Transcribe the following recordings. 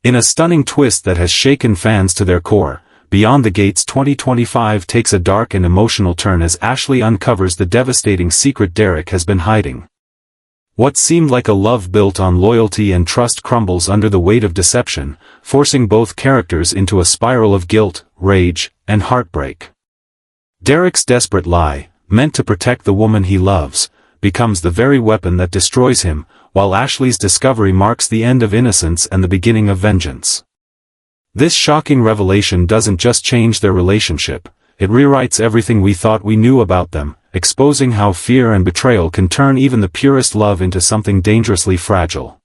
In a stunning twist that has shaken fans to their core, Beyond the Gates 2025 takes a dark and emotional turn as Ashley uncovers the devastating secret Derek has been hiding. What seemed like a love built on loyalty and trust crumbles under the weight of deception, forcing both characters into a spiral of guilt, rage, and heartbreak. Derek's desperate lie, meant to protect the woman he loves, becomes the very weapon that destroys him, while Ashley's discovery marks the end of innocence and the beginning of vengeance. This shocking revelation doesn't just change their relationship, it rewrites everything we thought we knew about them, exposing how fear and betrayal can turn even the purest love into something dangerously fragile.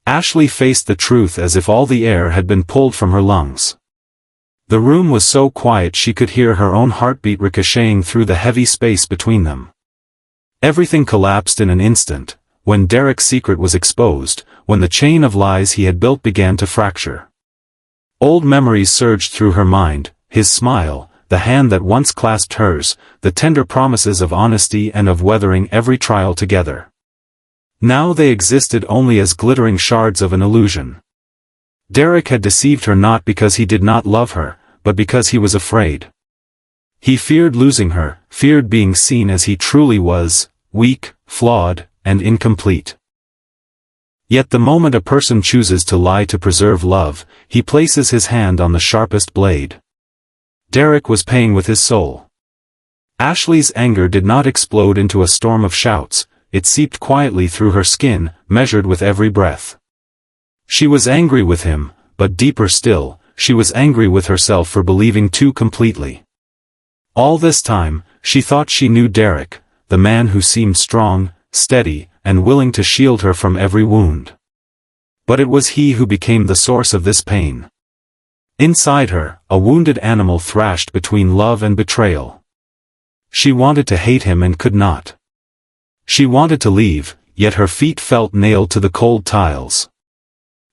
Ashley faced the truth as if all the air had been pulled from her lungs. The room was so quiet she could hear her own heartbeat ricocheting through the heavy space between them. Everything collapsed in an instant, when Derek's secret was exposed, when the chain of lies he had built began to fracture. Old memories surged through her mind, his smile, the hand that once clasped hers, the tender promises of honesty and of weathering every trial together. Now they existed only as glittering shards of an illusion. Derek had deceived her not because he did not love her, but because he was afraid. He feared losing her, feared being seen as he truly was, weak, flawed, and incomplete. Yet the moment a person chooses to lie to preserve love, he places his hand on the sharpest blade. Derek was paying with his soul. Ashley's anger did not explode into a storm of shouts, it seeped quietly through her skin, measured with every breath. She was angry with him, but deeper still, she was angry with herself for believing too completely. All this time, she thought she knew Derek, the man who seemed strong, steady, and willing to shield her from every wound. But it was he who became the source of this pain. Inside her, a wounded animal thrashed between love and betrayal. She wanted to hate him and could not. She wanted to leave, yet her feet felt nailed to the cold tiles.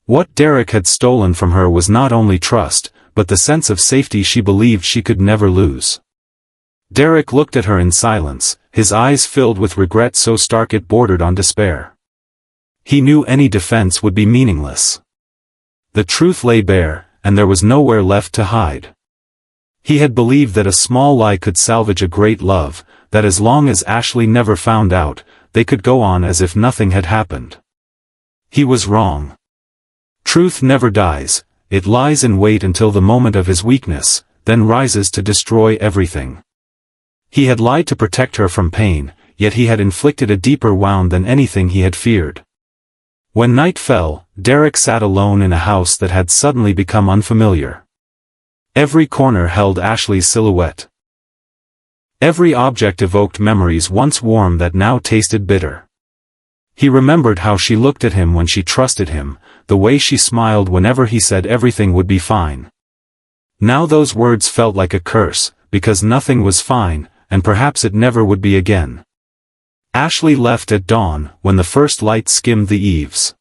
What Derek had stolen from her was not only trust, but the sense of safety she believed she could never lose. Derek looked at her in silence, his eyes filled with regret so stark it bordered on despair. He knew any defense would be meaningless. The truth lay bare, and there was nowhere left to hide. He had believed that a small lie could salvage a great love, that as long as Ashley never found out, they could go on as if nothing had happened. He was wrong. Truth never dies, it lies in wait until the moment of his weakness, then rises to destroy everything. He had lied to protect her from pain, yet he had inflicted a deeper wound than anything he had feared. When night fell, Derek sat alone in a house that had suddenly become unfamiliar. Every corner held Ashley's silhouette. Every object evoked memories once warm that now tasted bitter. He remembered how she looked at him when she trusted him, the way she smiled whenever he said everything would be fine. Now those words felt like a curse, because nothing was fine, and perhaps it never would be again. Ashley left at dawn, when the first light skimmed the eaves.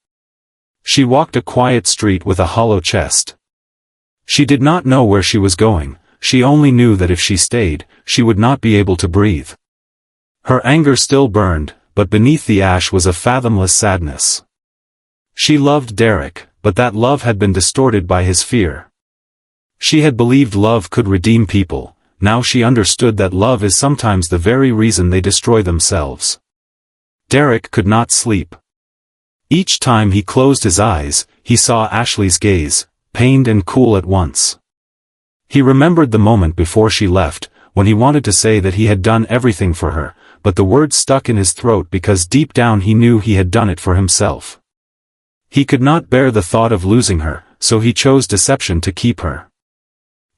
She walked a quiet street with a hollow chest. She did not know where she was going, she only knew that if she stayed, she would not be able to breathe. Her anger still burned, but beneath the ash was a fathomless sadness. She loved Derek, but that love had been distorted by his fear. She had believed love could redeem people. Now she understood that love is sometimes the very reason they destroy themselves. Derek could not sleep. Each time he closed his eyes, he saw Ashley's gaze, pained and cool at once. He remembered the moment before she left, when he wanted to say that he had done everything for her, but the words stuck in his throat because deep down he knew he had done it for himself. He could not bear the thought of losing her, so he chose deception to keep her.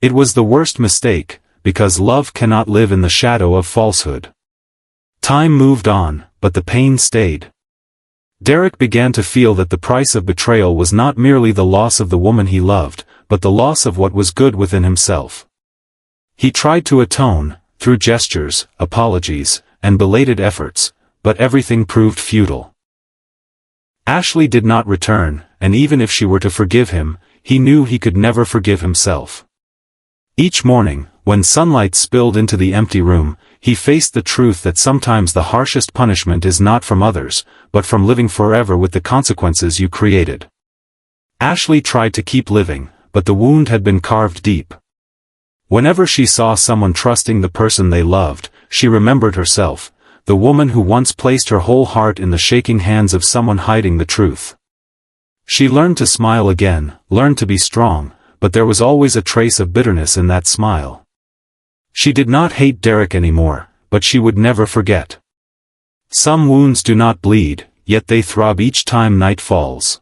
It was the worst mistake, because love cannot live in the shadow of falsehood. Time moved on, but the pain stayed. Derek began to feel that the price of betrayal was not merely the loss of the woman he loved, but the loss of what was good within himself. He tried to atone, through gestures, apologies, and belated efforts, but everything proved futile. Ashley did not return, and even if she were to forgive him, he knew he could never forgive himself. Each morning, when sunlight spilled into the empty room, he faced the truth that sometimes the harshest punishment is not from others, but from living forever with the consequences you created. Ashley tried to keep living, but the wound had been carved deep. Whenever she saw someone trusting the person they loved, she remembered herself, the woman who once placed her whole heart in the shaking hands of someone hiding the truth. She learned to smile again, learned to be strong, but there was always a trace of bitterness in that smile. She did not hate Derek anymore, but she would never forget. Some wounds do not bleed, yet they throb each time night falls.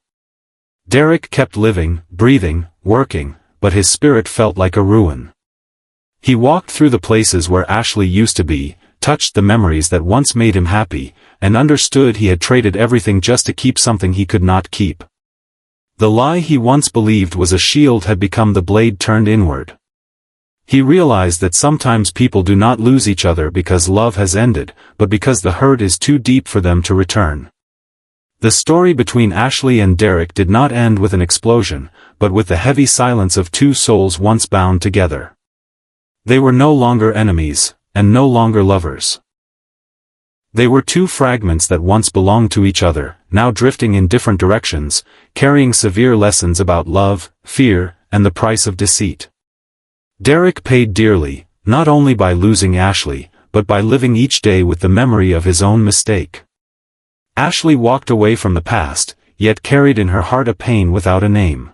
Derek kept living, breathing, working, but his spirit felt like a ruin. He walked through the places where Ashley used to be, touched the memories that once made him happy, and understood he had traded everything just to keep something he could not keep. The lie he once believed was a shield had become the blade turned inward. He realized that sometimes people do not lose each other because love has ended, but because the hurt is too deep for them to return. The story between Ashley and Derek did not end with an explosion, but with the heavy silence of two souls once bound together. They were no longer enemies, and no longer lovers. They were two fragments that once belonged to each other, now drifting in different directions, carrying severe lessons about love, fear, and the price of deceit. Derek paid dearly, not only by losing Ashley, but by living each day with the memory of his own mistake. Ashley walked away from the past, yet carried in her heart a pain without a name.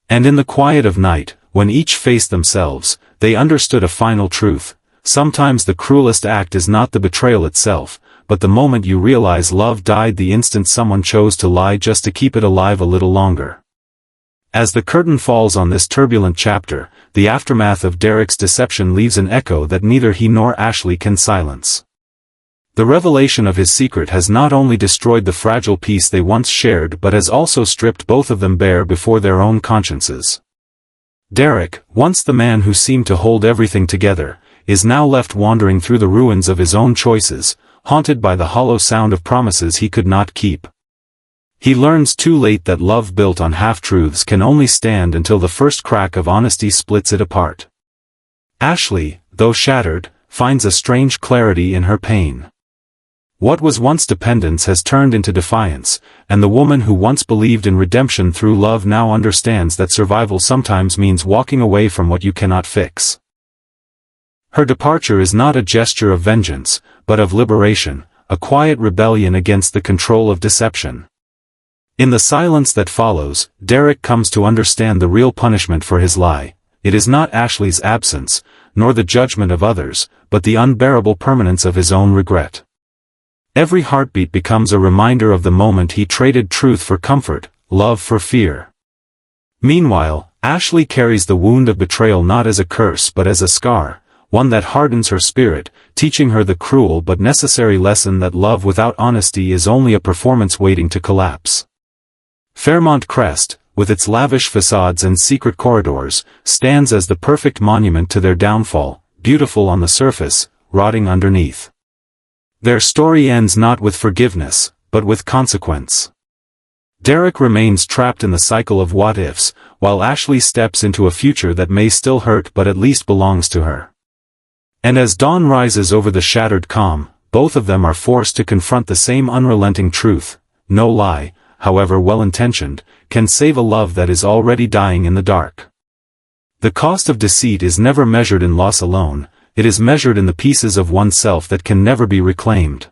And in the quiet of night, when each faced themselves, they understood a final truth. Sometimes the cruelest act is not the betrayal itself, but the moment you realize love died the instant someone chose to lie just to keep it alive a little longer. As the curtain falls on this turbulent chapter, the aftermath of Derek's deception leaves an echo that neither he nor Ashley can silence. The revelation of his secret has not only destroyed the fragile peace they once shared but has also stripped both of them bare before their own consciences. Derek, once the man who seemed to hold everything together, is now left wandering through the ruins of his own choices, haunted by the hollow sound of promises he could not keep. He learns too late that love built on half-truths can only stand until the first crack of honesty splits it apart. Ashley, though shattered, finds a strange clarity in her pain. What was once dependence has turned into defiance, and the woman who once believed in redemption through love now understands that survival sometimes means walking away from what you cannot fix. Her departure is not a gesture of vengeance, but of liberation, a quiet rebellion against the control of deception. In the silence that follows, Derek comes to understand the real punishment for his lie. It is not Ashley's absence, nor the judgment of others, but the unbearable permanence of his own regret. Every heartbeat becomes a reminder of the moment he traded truth for comfort, love for fear. Meanwhile, Ashley carries the wound of betrayal not as a curse but as a scar, one that hardens her spirit, teaching her the cruel but necessary lesson that love without honesty is only a performance waiting to collapse. Fairmont Crest, with its lavish facades and secret corridors, stands as the perfect monument to their downfall, beautiful on the surface, rotting underneath. Their story ends not with forgiveness, but with consequence. Derek remains trapped in the cycle of what-ifs, while Ashley steps into a future that may still hurt but at least belongs to her. And as dawn rises over the shattered calm, both of them are forced to confront the same unrelenting truth: no lie, however well-intentioned, can save a love that is already dying in the dark. The cost of deceit is never measured in loss alone, it is measured in the pieces of oneself that can never be reclaimed.